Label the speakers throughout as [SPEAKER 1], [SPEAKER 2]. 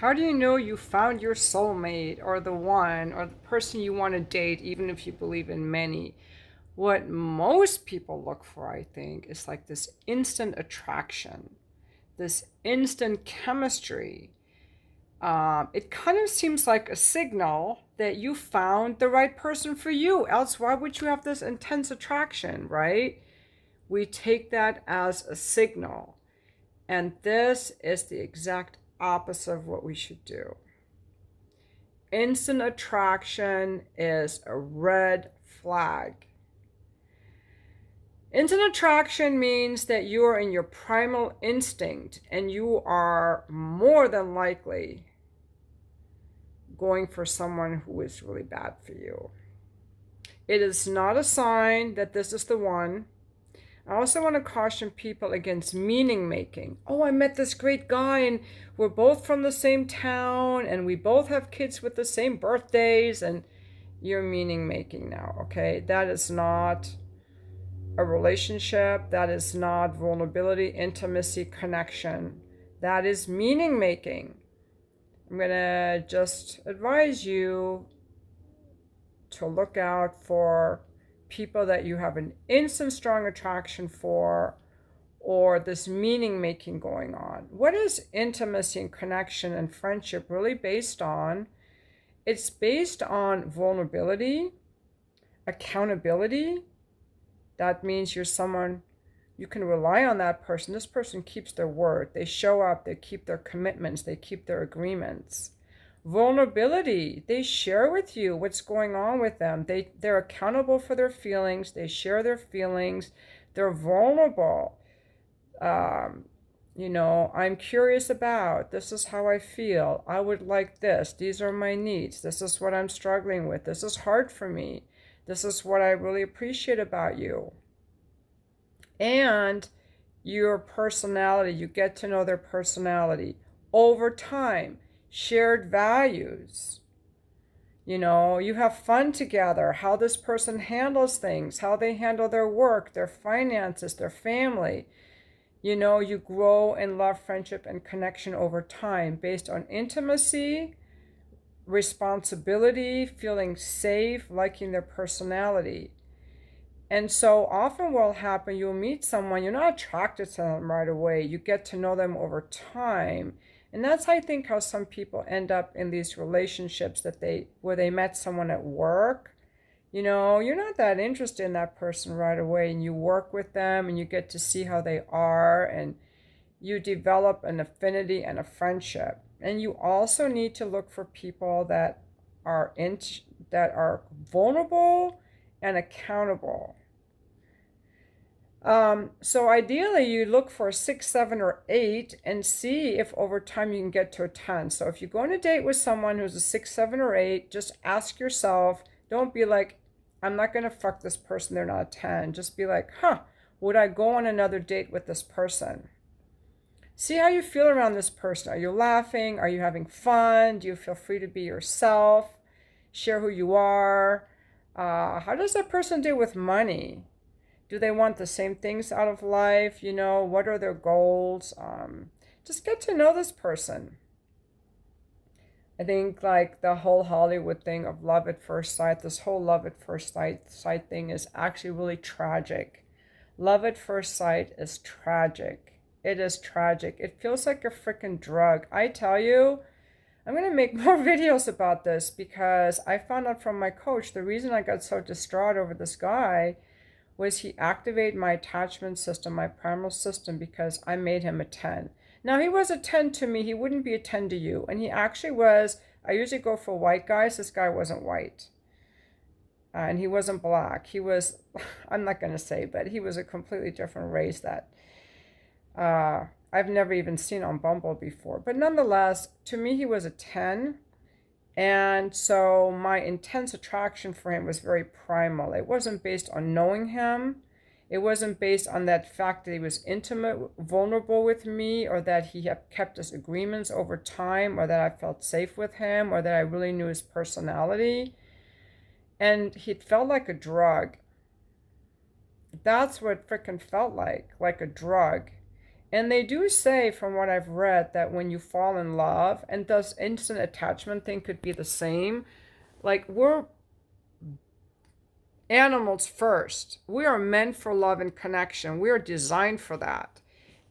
[SPEAKER 1] How do you know you found your soulmate or the one or the person you want to date, even if you believe in many? What most people look for, I think, is like this instant attraction, this instant chemistry. It kind of seems like a signal that you found the right person for you. Else, why would you have this intense attraction, right? We take that as a signal. And this is the exact opposite of what we should do. Instant attraction is a red flag. Instant attraction means that you are in your primal instinct and you are more than likely going for someone who is really bad for you. It is not a sign that this is the one. I also want to caution people against meaning making. Oh, I met this great guy and we're both from the same town and we both have kids with the same birthdays, and you're meaning making now, okay? That is not a relationship. That is not vulnerability, intimacy, connection. That is meaning making. I'm going to just advise you to look out for people that you have an instant strong attraction for, or this meaning making going on. What is intimacy and connection and friendship really based on? It's based on vulnerability, accountability. That means you're someone you can rely on. That person. This person keeps their word. They show up, they keep their commitments, they keep their agreements. Vulnerability, they share with you what's going on with them. They're accountable for their feelings, they share their feelings, they're vulnerable. I'm curious about, this is how I feel, I would like this, these are my needs, this is what I'm struggling with, this is hard for me, this is what I really appreciate about you. And your personality, you get to know their personality over time. Shared values. You have fun together, how this person handles things, how they handle their work, their finances, their family. You grow in love, friendship, and connection over time based on intimacy, responsibility, feeling safe, liking their personality. And so often what will happen, you'll meet someone, you're not attracted to them right away. You get to know them over time. And that's, I think, how some people end up in these relationships where they met someone at work. You're not that interested in that person right away, and you work with them and you get to see how they are, and you develop an affinity and a friendship. And you also need to look for people that are vulnerable and accountable. So ideally, you look for a 6, 7, or 8 and see if over time you can get to a 10. So if you go on a date with someone who's a 6, 7, or 8, just ask yourself, don't be like, I'm not going to fuck this person, they're not a 10. Just be like, would I go on another date with this person? See how you feel around this person. Are you laughing? Are you having fun? Do you feel free to be yourself? Share who you are. How does that person deal with money? Do they want the same things out of life? What are their goals? Just get to know this person. I think like the whole Hollywood thing of love at first sight, this whole love at first sight thing is actually really tragic. Love at first sight is tragic. It is tragic. It feels like a freaking drug. I tell you, I'm going to make more videos about this because I found out from my coach the reason I got so distraught over this guy was he activated my attachment system, my primal system, because I made him a 10. Now, he was a 10 to me. He wouldn't be a 10 to you. And he actually was. I usually go for white guys. This guy wasn't white. And he wasn't black. He was, I'm not going to say, but he was a completely different race that I've never even seen on Bumble before. But nonetheless, to me, he was a 10. And so my intense attraction for him was very primal. It wasn't based on knowing him. It wasn't based on that fact that he was intimate, vulnerable with me, or that he had kept his agreements over time, or that I felt safe with him, or that I really knew his personality. And he felt like a drug. That's what it freaking felt like a drug. And they do say, from what I've read, that when you fall in love, and this instant attachment thing could be the same, like we're animals first. We are meant for love and connection. We are designed for that.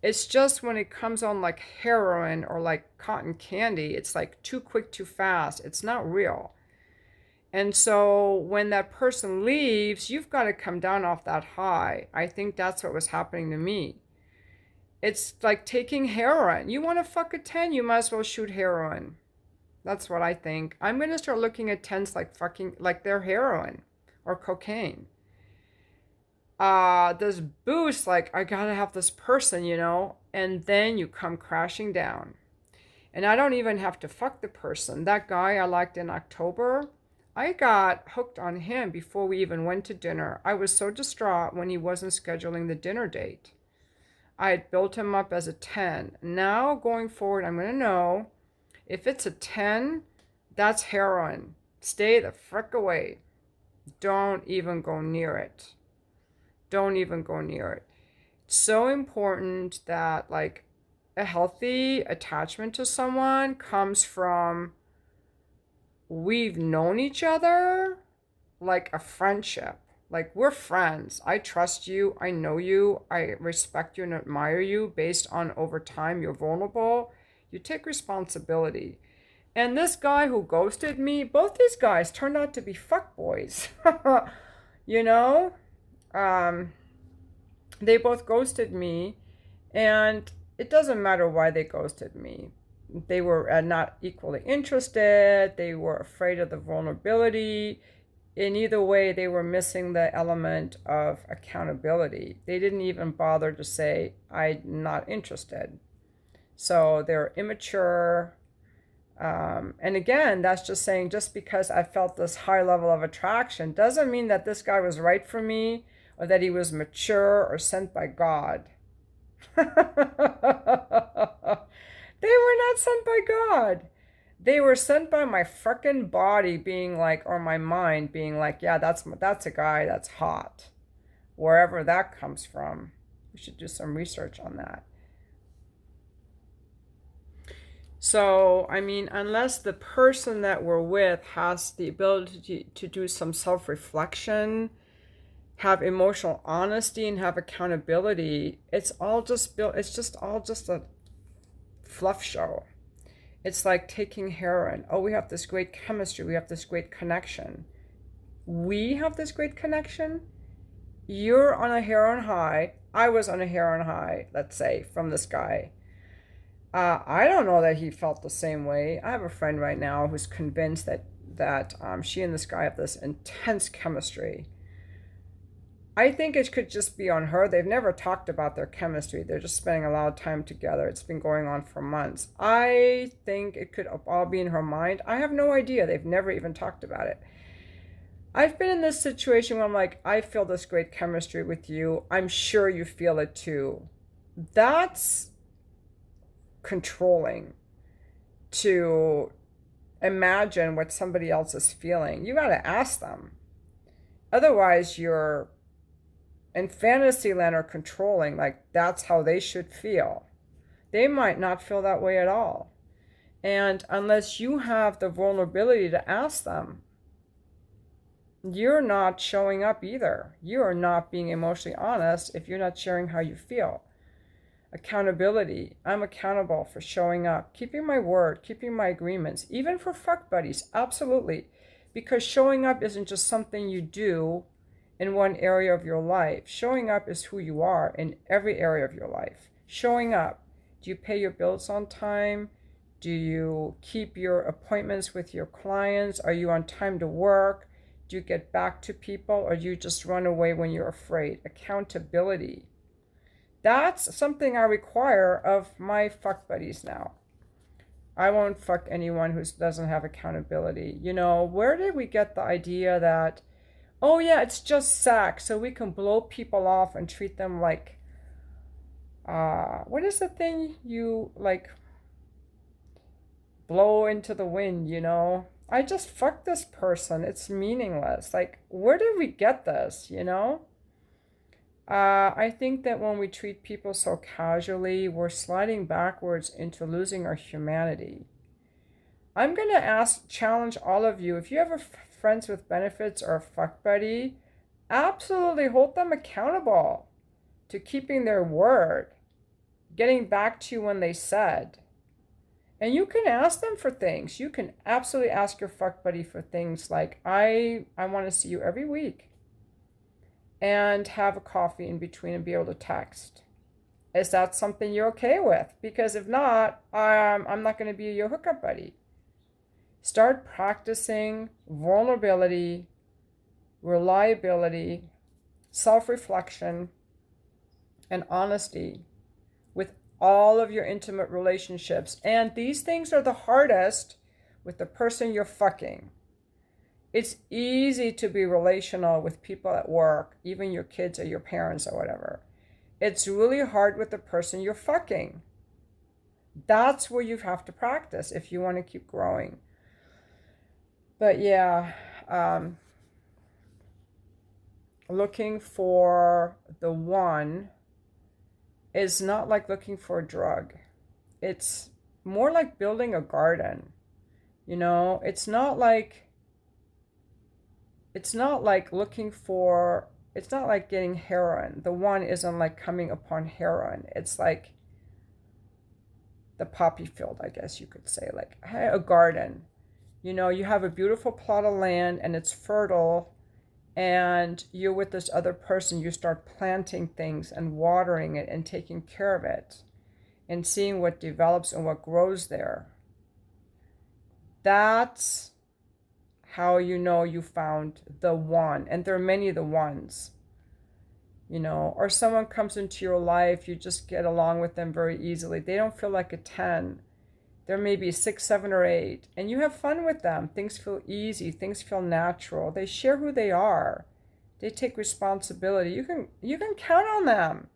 [SPEAKER 1] It's just when it comes on like heroin or like cotton candy, it's like too quick, too fast. It's not real. And so when that person leaves, you've got to come down off that high. I think that's what was happening to me. It's like taking heroin. You want to fuck a 10, you might as well shoot heroin. That's what I think. I'm going to start looking at 10s like fucking, like they're heroin or cocaine. This boost, like, I gotta have this person, and then you come crashing down. And I don't even have to fuck the person. That guy I liked in October, I got hooked on him before we even went to dinner. I was so distraught when he wasn't scheduling the dinner date. I had built him up as a 10. Now, going forward, I'm going to know if it's a 10, that's heroin. Stay the frick away. Don't even go near it. Don't even go near it. It's so important that, like, a healthy attachment to someone comes from we've known each other like a friendship. Like, we're friends. I trust you. I know you. I respect you and admire you based on over time you're vulnerable. You take responsibility. And this guy who ghosted me, both these guys turned out to be fuckboys. you know? They both ghosted me, and it doesn't matter why they ghosted me. They were not equally interested. They were afraid of the vulnerability. In either way, they were missing the element of accountability. They didn't even bother to say, I'm not interested. So they're immature. And again, that's just saying, just because I felt this high level of attraction doesn't mean that this guy was right for me or that he was mature or sent by God. They were not sent by God. They were sent by my frickin' body being like, or my mind being like, yeah, that's a guy that's hot. Wherever that comes from. We should do some research on that. So, I mean, unless the person that we're with has the ability to do some self-reflection, have emotional honesty, and have accountability, it's all just built, it's just all just a fluff show. It's like taking heroin. Oh, we have this great chemistry. We have this great connection. We have this great connection. You're on a heroin high. I was on a heroin high, let's say, from this guy. I don't know that he felt the same way. I have a friend right now who's convinced that she and this guy have this intense chemistry. I think it could just be on her. They've never talked about their chemistry. They're just spending a lot of time together. It's been going on for months. I think it could all be in her mind. I have no idea. They've never even talked about it. I've been in this situation where I'm like, I feel this great chemistry with you. I'm sure you feel it too. That's controlling, to imagine what somebody else is feeling. You got to ask them. Otherwise, you're in fantasy land or controlling, like that's how they should feel. They might not feel that way at all. And unless you have the vulnerability to ask them, you're not showing up either. You are not being emotionally honest if you're not sharing how you feel. Accountability. I'm accountable for showing up, keeping my word, keeping my agreements, even for fuck buddies. Absolutely. Because showing up isn't just something you do in one area of your life. Showing up is who you are in every area of your life. Showing up. Do you pay your bills on time? Do you keep your appointments with your clients? Are you on time to work? Do you get back to people, or do you just run away when you're afraid? Accountability. That's something I require of my fuck buddies now. I won't fuck anyone who doesn't have accountability. Where did we get the idea that, oh yeah, it's just sex, so we can blow people off and treat them like, what is the thing you, like, blow into the wind, I just fucked this person. It's meaningless. Like, where did we get this, I think that when we treat people so casually, we're sliding backwards into losing our humanity. I'm going to challenge all of you. If you have friends with benefits or a fuck buddy, absolutely hold them accountable to keeping their word, getting back to you when they said. And you can ask them for things. You can absolutely ask your fuck buddy for things like, I want to see you every week and have a coffee in between and be able to text. Is that something you're okay with? Because if not, I'm not going to be your hookup buddy. Start practicing vulnerability, reliability, self-reflection, and honesty with all of your intimate relationships. And these things are the hardest with the person you're fucking. It's easy to be relational with people at work, even your kids or your parents or whatever. It's really hard with the person you're fucking. That's where you have to practice if you want to keep growing. But yeah, looking for the one is not like looking for a drug. It's more like building a garden. You know, it's not like looking for, it's not like getting heroin. The one isn't like coming upon heroin. It's like the poppy field, I guess you could say, like a garden. You know, you have a beautiful plot of land and it's fertile, and you're with this other person. You start planting things and watering it and taking care of it and seeing what develops and what grows there. That's how you know you found the one. And there are many the ones, you know. Or someone comes into your life, you just get along with them very easily. They don't feel like a 10. There may be 6, 7, or 8, and you have fun with them. Things feel easy. Things feel natural. They share who they are. They take responsibility. You can count on them.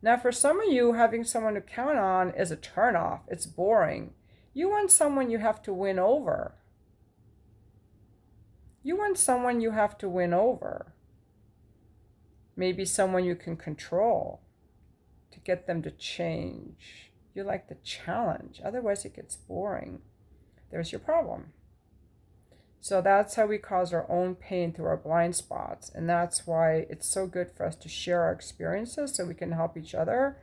[SPEAKER 1] Now, for some of you, having someone to count on is a turnoff. It's boring. You want someone you have to win over. You want someone you have to win over. Maybe someone you can control to get them to change. You like the challenge. Otherwise, it gets boring. There's your problem. So that's how we cause our own pain through our blind spots. And that's why it's so good for us to share our experiences so we can help each other.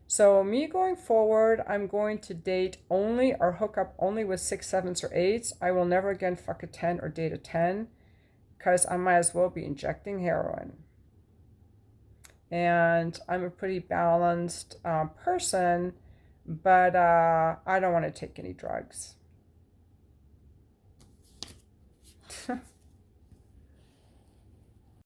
[SPEAKER 1] So me going forward, I'm going to date only or hook up only with 6, 7s, or 8s. I will never again fuck a 10 or date a 10 because I might as well be injecting heroin. And I'm a pretty balanced person, but I don't want to take any drugs.